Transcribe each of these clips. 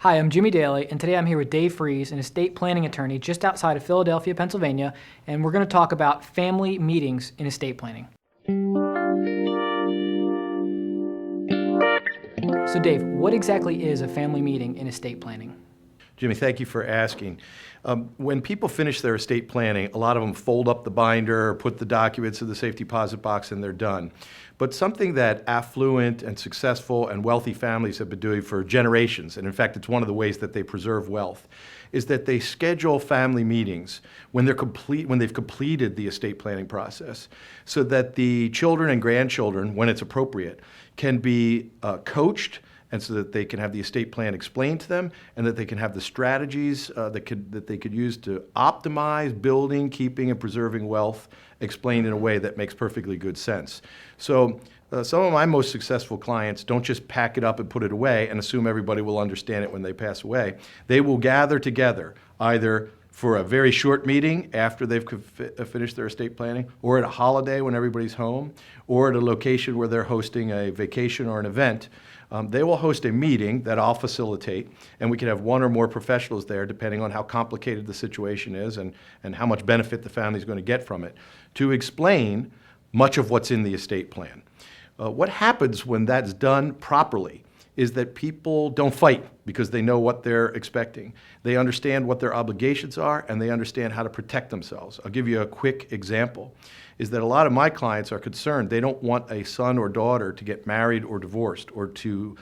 Hi, I'm Jimmy Daly, and today I'm here with Dave Fries, an estate planning attorney just outside of Philadelphia, Pennsylvania, and we're going to talk about family meetings in estate planning. So Dave, what exactly is a family meeting in estate planning? Jimmy, thank you for asking. When people finish their estate planning, a lot of them fold up the binder, put the documents in the safe deposit box, and they're done. But something that affluent and successful and wealthy families have been doing for generations, and in fact it's one of the ways that they preserve wealth, is that they schedule family meetings when they've completed the estate planning process, so that the children and grandchildren, when it's appropriate, can be coached, and so that they can have the estate plan explained to them, and that they can have the strategies that they could use to optimize building, keeping, and preserving wealth explained in a way that makes perfectly good sense. So some of my most successful clients don't just pack it up and put it away and assume everybody will understand it when they pass away. They will gather together either for a very short meeting after they've finished their estate planning, or at a holiday when everybody's home, or at a location where they're hosting a vacation or an event. They will host a meeting that I'll facilitate, and we can have one or more professionals there depending on how complicated the situation is and how much benefit the family is going to get from it, to explain much of what's in the estate plan. What happens when that's done properly is that people don't fight because they know what they're expecting. They understand what their obligations are, and they understand how to protect themselves. I'll give you a quick example, is that a lot of my clients are concerned. They don't want a son or daughter to get married or divorced, or to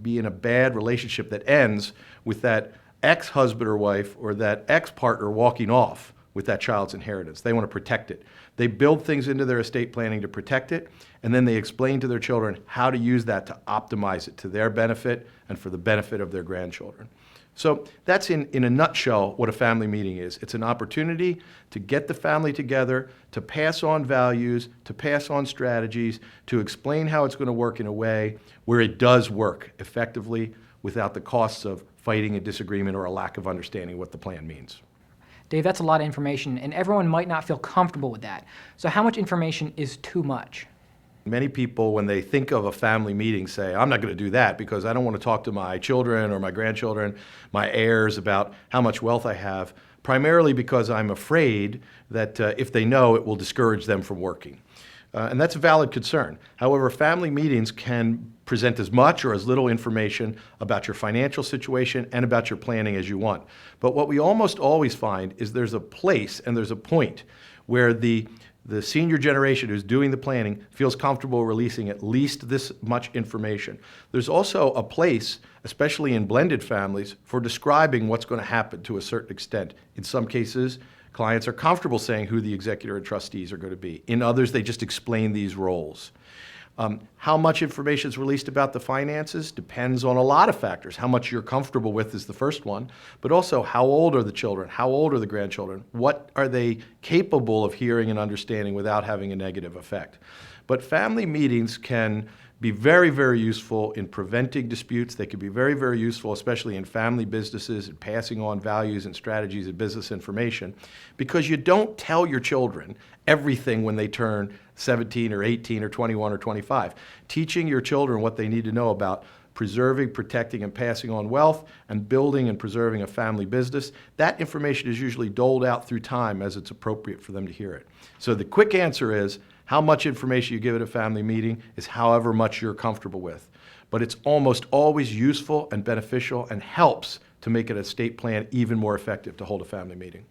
be in a bad relationship that ends with that ex-husband or wife or that ex-partner walking off with that child's inheritance. They want to protect it. They build things into their estate planning to protect it, and then they explain to their children how to use that to optimize it to their benefit and for the benefit of their grandchildren. So that's in a nutshell what a family meeting is. It's an opportunity to get the family together, to pass on values, to pass on strategies, to explain how it's going to work in a way where it does work effectively without the costs of fighting a disagreement or a lack of understanding what the plan means. Dave, that's a lot of information, and everyone might not feel comfortable with that. So how much information is too much? Many people, when they think of a family meeting, say, I'm not going to do that because I don't want to talk to my children or my grandchildren, my heirs, about how much wealth I have, primarily because I'm afraid that if they know, it will discourage them from working. And that's a valid concern. However, family meetings can present as much or as little information about your financial situation and about your planning as you want. But what we almost always find is there's a place and there's a point where the senior generation who's doing the planning feels comfortable releasing at least this much information. There's also a place, especially in blended families, for describing what's going to happen to a certain extent. In some cases, clients are comfortable saying who the executor and trustees are going to be. In others, they just explain these roles. How much information is released about the finances depends on a lot of factors. How much you're comfortable with is the first one, but also how old are the children? How old are the grandchildren? What are they capable of hearing and understanding without having a negative effect? But family meetings can be very, very useful in preventing disputes. They can be very, very useful, especially in family businesses and passing on values and strategies and business information, because you don't tell your children everything when they turn 17 or 18 or 21 or 25. Teaching your children what they need to know about preserving, protecting, and passing on wealth, and building and preserving a family business, that information is usually doled out through time as it's appropriate for them to hear it. So the quick answer is, how much information you give at a family meeting is however much you're comfortable with. But it's almost always useful and beneficial and helps to make an estate plan even more effective to hold a family meeting.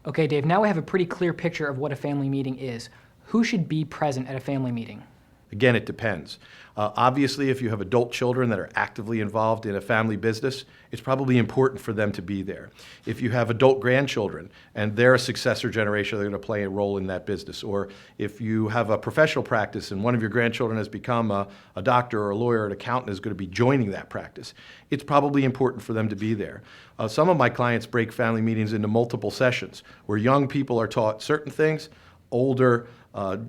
Okay, Dave, now we have a pretty clear picture of what a family meeting is. Who should be present at a family meeting? Again, it depends. Obviously, if you have adult children that are actively involved in a family business, it's probably important for them to be there. If you have adult grandchildren and they're a successor generation, they're going to play a role in that business. Or if you have a professional practice and one of your grandchildren has become a doctor or a lawyer or an accountant is going to be joining that practice, it's probably important for them to be there. Some of my clients break family meetings into multiple sessions where young people are taught certain things, older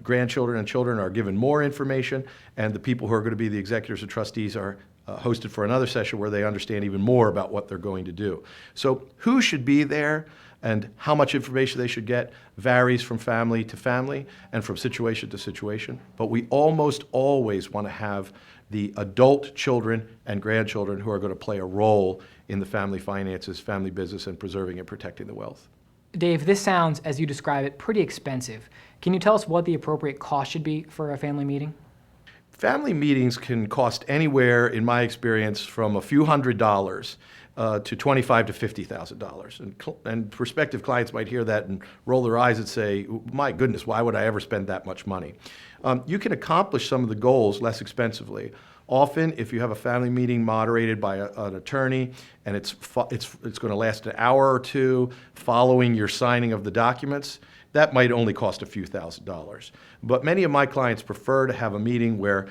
grandchildren and children are given more information, and the people who are going to be the executors and trustees are hosted for another session where they understand even more about what they're going to do. So who should be there and how much information they should get varies from family to family and from situation to situation, but we almost always want to have the adult children and grandchildren who are going to play a role in the family finances, family business, and preserving and protecting the wealth. Dave, this sounds, as you describe it, pretty expensive. Can you tell us what the appropriate cost should be for a family meeting? Family meetings can cost anywhere, in my experience, from a few $100s to $25,000 to $50,000. And prospective clients might hear that and roll their eyes and say, my goodness, why would I ever spend that much money? You can accomplish some of the goals less expensively. Often, if you have a family meeting moderated by an attorney and it's going to last an hour or two following your signing of the documents, that might only cost a few $1,000s. But many of my clients prefer to have a meeting where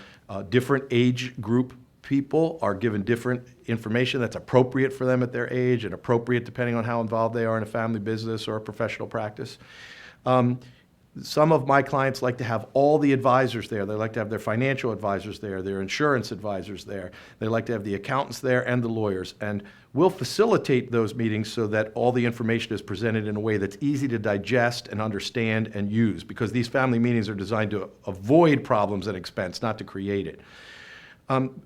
different age group people are given different information that's appropriate for them at their age and appropriate depending on how involved they are in a family business or a professional practice. Some of my clients like to have all the advisors there. They like to have their financial advisors there, their insurance advisors there. They like to have the accountants there and the lawyers. And we'll facilitate those meetings so that all the information is presented in a way that's easy to digest and understand and use, because these family meetings are designed to avoid problems and expense, not to create it.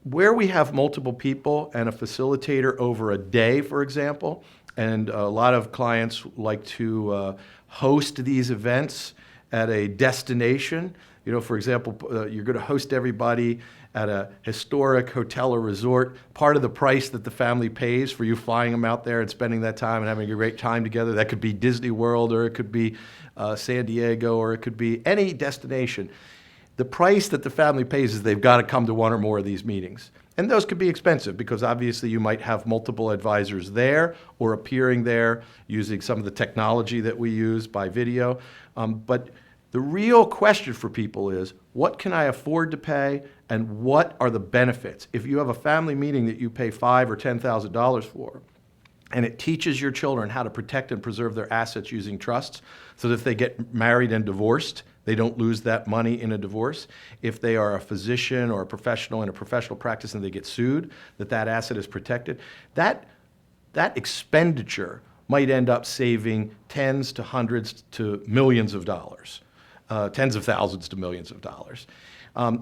Where we have multiple people and a facilitator over a day, for example, and a lot of clients like to host these events at a destination. You know, for example, you're going to host everybody at a historic hotel or resort. Part of the price that the family pays for you flying them out there and spending that time and having a great time together, that could be Disney World, or it could be San Diego, or it could be any destination. The price that the family pays is they've got to come to one or more of these meetings. And those could be expensive because obviously you might have multiple advisors there or appearing there using some of the technology that we use by video. But the real question for people is, what can I afford to pay and what are the benefits? If you have a family meeting that you pay $5,000 or $10,000 for, and it teaches your children how to protect and preserve their assets using trusts so that if they get married and divorced, they don't lose that money in a divorce. If they are a physician or a professional in a professional practice and they get sued, that asset is protected. That expenditure might end up saving tens to hundreds to millions of dollars, tens of thousands to millions of dollars.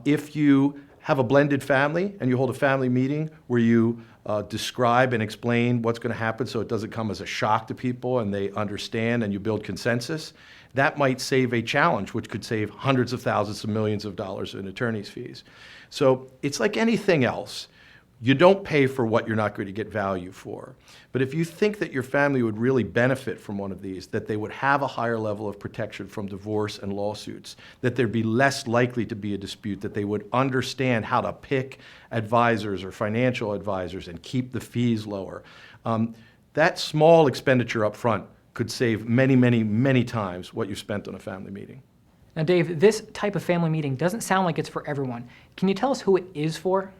If you have a blended family and you hold a family meeting where you describe and explain what's going to happen so it doesn't come as a shock to people and they understand and you build consensus, that might save a challenge, which could save hundreds of thousands to millions of dollars in attorney's fees. So it's like anything else. You don't pay for what you're not going to get value for. But if you think that your family would really benefit from one of these, that they would have a higher level of protection from divorce and lawsuits, that there'd be less likely to be a dispute, that they would understand how to pick advisors or financial advisors and keep the fees lower, that small expenditure up front could save many, many, many times what you spent on a family meeting. Now, Dave, this type of family meeting doesn't sound like it's for everyone. Can you tell us who it is for?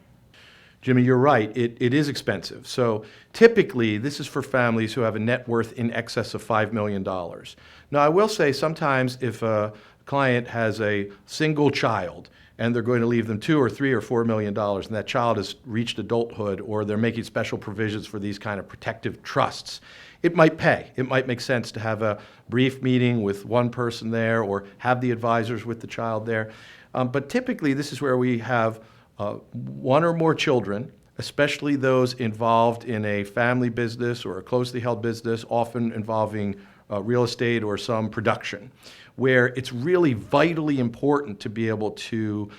Jimmy, you're right. It is expensive. So typically, this is for families who have a net worth in excess of $5 million. Now, I will say sometimes if a client has a single child and they're going to leave them $2 or $3 or $4 million, and that child has reached adulthood, or they're making special provisions for these kind of protective trusts, it might pay. It might make sense to have a brief meeting with one person there or have the advisors with the child there. But typically, this is where we have one or more children, especially those involved in a family business or a closely held business, often involving real estate or some production, where it's really vitally important to be able to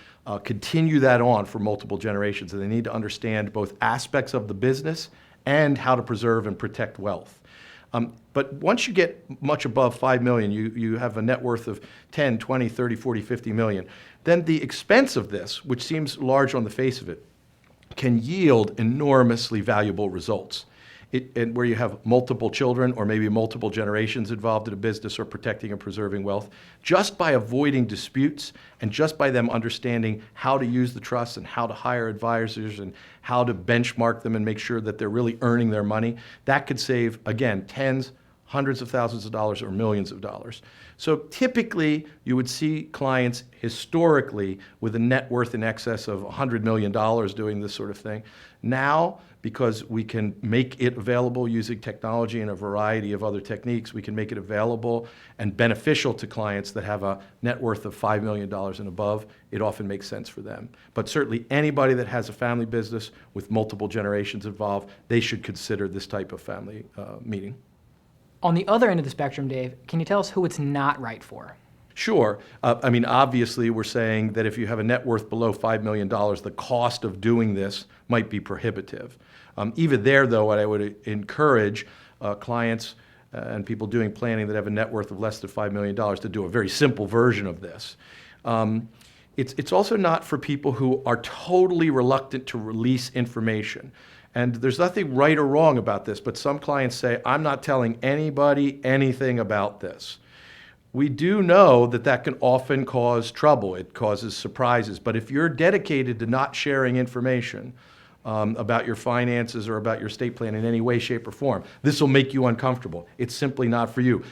continue that on for multiple generations. And they need to understand both aspects of the business and how to preserve and protect wealth. But once you get much above 5 million, you have a net worth of 10, 20, 30, 40, 50 million, then the expense of this, which seems large on the face of it, can yield enormously valuable results. And where you have multiple children or maybe multiple generations involved in a business or protecting and preserving wealth, just by avoiding disputes and just by them understanding how to use the trust and how to hire advisors and how to benchmark them and make sure that they're really earning their money, that could save, again, tens, hundreds of thousands of dollars or millions of dollars. So typically, you would see clients historically with a net worth in excess of $100 million doing this sort of thing. Now, because we can make it available using technology and a variety of other techniques. We can make it available and beneficial to clients that have a net worth of $5 million and above. It often makes sense for them. But certainly anybody that has a family business with multiple generations involved, they should consider this type of family meeting. On the other end of the spectrum, Dave, can you tell us who it's not right for? Sure. I mean, obviously, we're saying that if you have a net worth below $5 million, the cost of doing this might be prohibitive. Even there, though, what I would encourage clients and people doing planning that have a net worth of less than $5 million to do a very simple version of this. It's also not for people who are totally reluctant to release information. And there's nothing right or wrong about this, but some clients say, I'm not telling anybody anything about this. We do know that that can often cause trouble. It causes surprises. But if you're dedicated to not sharing information about your finances or about your estate plan in any way, shape, or form, this will make you uncomfortable. It's simply not for you.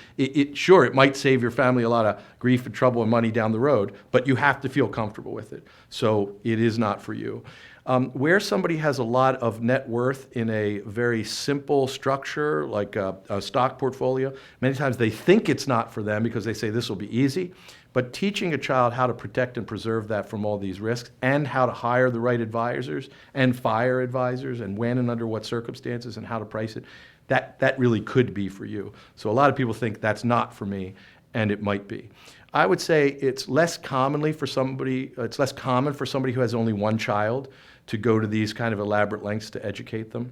Sure, it might save your family a lot of grief and trouble and money down the road, but you have to feel comfortable with it. So it is not for you. Where somebody has a lot of net worth in a very simple structure, like a stock portfolio, many times they think it's not for them because they say this will be easy. But teaching a child how to protect and preserve that from all these risks, and how to hire the right advisors and fire advisors, and when and under what circumstances, and how to price it, that really could be for you. So a lot of people think that's not for me, and it might be. I would say it's less common for somebody who has only one child to go to these kind of elaborate lengths to educate them.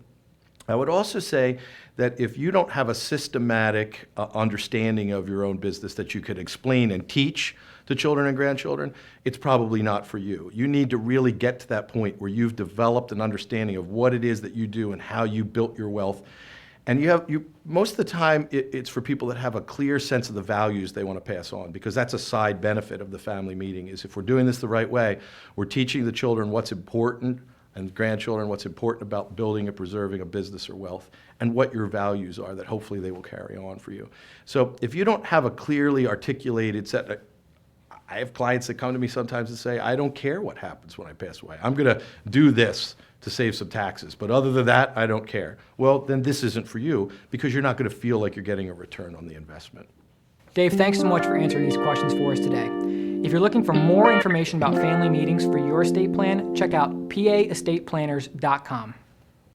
I would also say that if you don't have a systematic understanding of your own business that you could explain and teach to children and grandchildren, it's probably not for you. You need to really get to that point where you've developed an understanding of what it is that you do and how you built your wealth. And most of the time, it's for people that have a clear sense of the values they want to pass on, because that's a side benefit of the family meeting, is if we're doing this the right way, we're teaching the children what's important and grandchildren what's important about building and preserving a business or wealth, and what your values are that hopefully they will carry on for you. So if you don't have a clearly articulated set, I have clients that come to me sometimes and say, I don't care what happens when I pass away. I'm going to do this to save some taxes, but other than that, I don't care. Well, then this isn't for you, because you're not going to feel like you're getting a return on the investment. Dave, thanks so much for answering these questions for us today. If you're looking for more information about family meetings for your estate plan, check out paestateplanners.com.